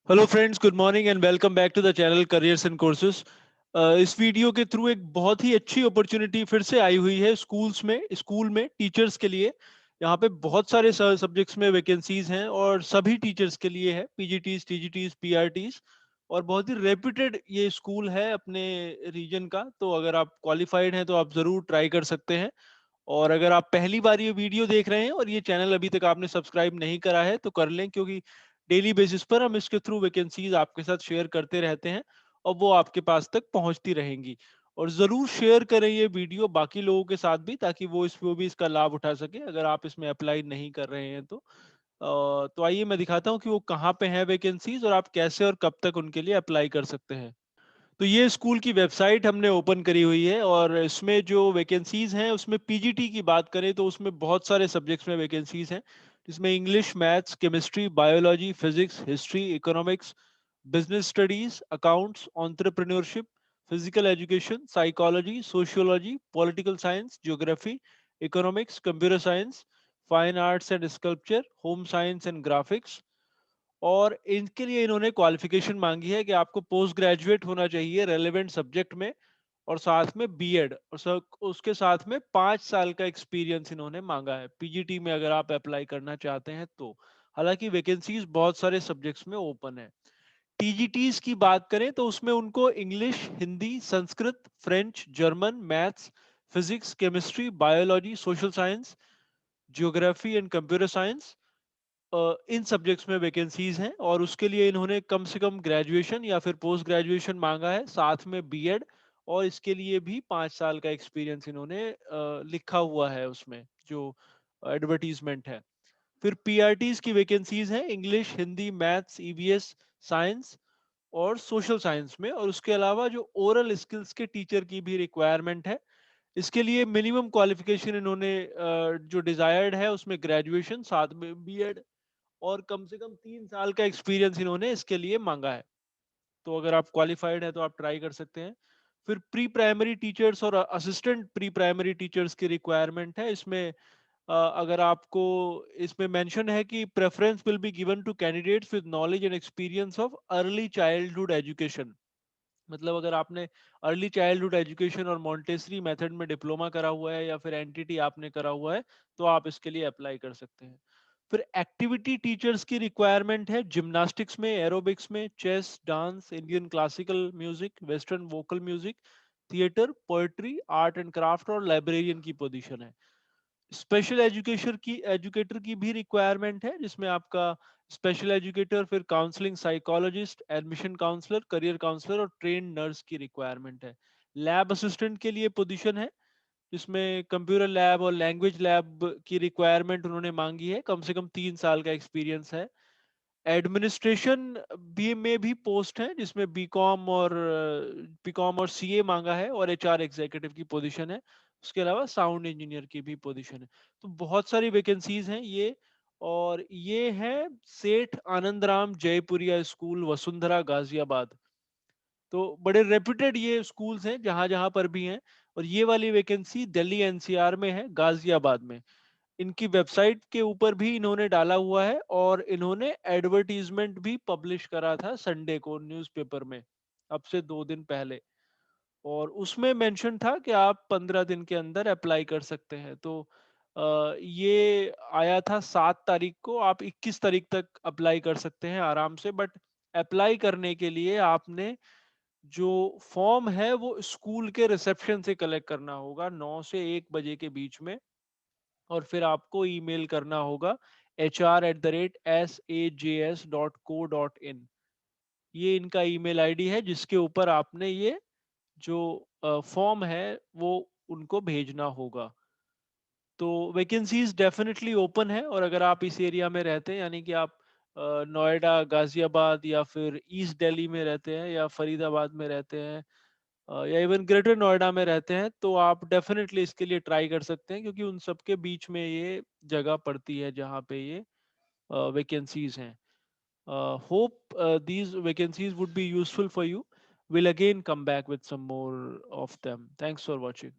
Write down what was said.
Hello friends, good morning and welcome back to the channel careers and courses. इस video के through एक बहुत ही अच्छी अपॉर्चुनिटी फिर से आई हुई है स्कूल में टीचर्स के लिए। यहाँ पे बहुत सारे सब्जेक्ट्स में वैकेंसीज हैं और सभी टीचर्स के लिए है, पीजीटीज, टीजीटीज, पीआरटीज। और बहुत ही रेप्यूटेड ये स्कूल है अपने रीजन का। तो अगर आप क्वालिफाइड हैं तो आप ज़रूर ट्राई कर सकते हैं। और अगर आप पहली बार ये वीडियो देख रहे हैं और ये चैनल अभी तक आपने सब्सक्राइब नहीं करा है तो कर लें, क्योंकि डेली बेसिस पर हम इसके थ्रू वैकेंसीज आपके साथ शेयर करते रहते हैं और वो आपके पास तक पहुंचती रहेंगी। और जरूर शेयर करें ये वीडियो बाकी लोगों के साथ भी, ताकि वो भी इसका लाभ उठा सके अगर आप इसमें अप्लाई नहीं कर रहे हैं तो। तो आइए मैं दिखाता हूँ कि वो कहाँ पे है वैकेंसीज और आप कैसे और कब तक उनके लिए अप्लाई कर सकते हैं। तो ये स्कूल की वेबसाइट हमने ओपन करी हुई है और इसमें जो वैकेंसीज हैं उसमें पीजीटी की बात करें तो उसमें बहुत सारे सब्जेक्ट्स में वैकेंसीज हैं, जिसमें English, maths, chemistry, biology, physics, history, economics, business studies, accounts, entrepreneurship, physical education, psychology, sociology, political science, geography, economics, computer science, fine arts and sculpture, home science and graphics. और इनके लिए इन्होंने qualification मांगी है कि आपको पोस्ट ग्रेजुएट होना चाहिए रेलेवेंट सब्जेक्ट में, और साथ में बीएड, और उसके साथ में 5 साल का एक्सपीरियंस इन्होंने मांगा है पीजीटी में अगर आप अप्लाई करना चाहते हैं तो। हालांकि वैकेंसीज बहुत सारे सब्जेक्ट्स में ओपन है। टीजीटीज की बात करें तो उसमें उनको English, Hindi, Sanskrit, French, German, maths, physics, chemistry, biology, social science, geography and computer science, in subjects में वैकेंसीज हैं। और उसके लिए इन्होंने कम से कम ग्रेजुएशन या फिर पोस्ट ग्रेजुएशन मांगा है, साथ में बीएड। और इसके लिए भी 5 साल का एक्सपीरियंस इन्होंने लिखा हुआ है उसमें जो एडवर्टीजमेंट है। फिर पीआरटीज की वैकेंसीज हैं English, Hindi, maths, EVS, science और सोशल साइंस में। और उसके अलावा जो ओरल स्किल्स के टीचर की भी रिक्वायरमेंट है। इसके लिए मिनिमम क्वालिफिकेशन इन्होंने जो डिजायर्ड है उसमें ग्रेजुएशन, साथ में बीएड और कम से कम 3 साल का एक्सपीरियंस इन्होंने इसके लिए मांगा है। तो अगर आप क्वालिफाइड है तो आप ट्राई कर सकते हैं। फिर प्री प्राइमरी टीचर्स और असिस्टेंट प्री प्राइमरी टीचर्स की रिक्वायरमेंट है इसमें। अगर आपको इसमें मेंशन है कि preference will be given to candidates with knowledge and experience of early childhood education. मतलब अगर आपने अर्ली चाइल्डहुड एजुकेशन और मॉन्टेसरी मेथड में डिप्लोमा करा हुआ है या फिर एनटीटी आपने करा हुआ है तो आप इसके लिए अप्लाई कर सकते हैं। फिर एक्टिविटी टीचर्स की रिक्वायरमेंट है जिम्नास्टिक्स में, एरोबिक्स में, chess, dance, Indian classical music, western vocal music, theatre, poetry, art and craft और लाइब्रेरियन की पोजीशन है। स्पेशल एजुकेटर की भी रिक्वायरमेंट है, जिसमें आपका स्पेशल एजुकेटर, फिर counselling psychologist, admission counsellor, career counsellor और ट्रेन नर्स की रिक्वायरमेंट है। लैब असिस्टेंट के लिए पोजीशन है, जिसमें कंप्यूटर लैब और लैंग्वेज लैब की रिक्वायरमेंट उन्होंने मांगी है, कम से कम 3 साल का एक्सपीरियंस है। एडमिनिस्ट्रेशन बी में भी पोस्ट है, जिसमें बीकॉम और सीए मांगा है, और एचआर एग्जीक्यूटिव की पोजीशन है। उसके अलावा साउंड इंजीनियर की भी पोजीशन है। तो बहुत सारी वैकेंसीज हैं ये। और ये है सेठ आनंद राम जयपुरिया स्कूल, वसुंधरा, गाजियाबाद। तो बड़े रेप्यूटेड ये स्कूल्स हैं जहां जहां पर भी हैं। और ये वाली वैकेंसी दिल्ली एनसीआर में है, गाजियाबाद में। इनकी वेबसाइट के ऊपर भी इन्होंने डाला हुआ है और इन्होंने एडवर्टीजमेंट भी पब्लिश करा था संडे को न्यूज़पेपर में, अब से 2 दिन पहले। और उसमें मेंशन था कि आप 15 दिन के अंदर अप्लाई कर सकते हैं। तो ये आया था 7 तारीख को, आप 21 तारीख तक अप्लाई कर सकते हैं आराम से। बट अप्लाई करने के लिए आपने जो फॉर्म है वो स्कूल के रिसेप्शन से कलेक्ट करना होगा 9 से 1 बजे के बीच में। और फिर आपको ईमेल करना होगा hr@saj.co.in। ये इनका ईमेल आईडी है जिसके ऊपर आपने ये जो फॉर्म है वो उनको भेजना होगा। तो वैकेंसीज डेफिनेटली ओपन है। और अगर आप इस एरिया में रहते हैं, यानी कि आप नोएडा, गाजियाबाद या फिर ईस्ट दिल्ली में रहते हैं या फरीदाबाद में रहते हैं, या इवन ग्रेटर नोएडा में रहते हैं, तो आप डेफिनेटली इसके लिए ट्राई कर सकते हैं, क्योंकि उन सबके बीच में ये जगह पड़ती है जहाँ पे ये वैकेंसीज हैं। Hope these vacancies would be useful for you. We'll again come back with some more of them. Thanks for watching.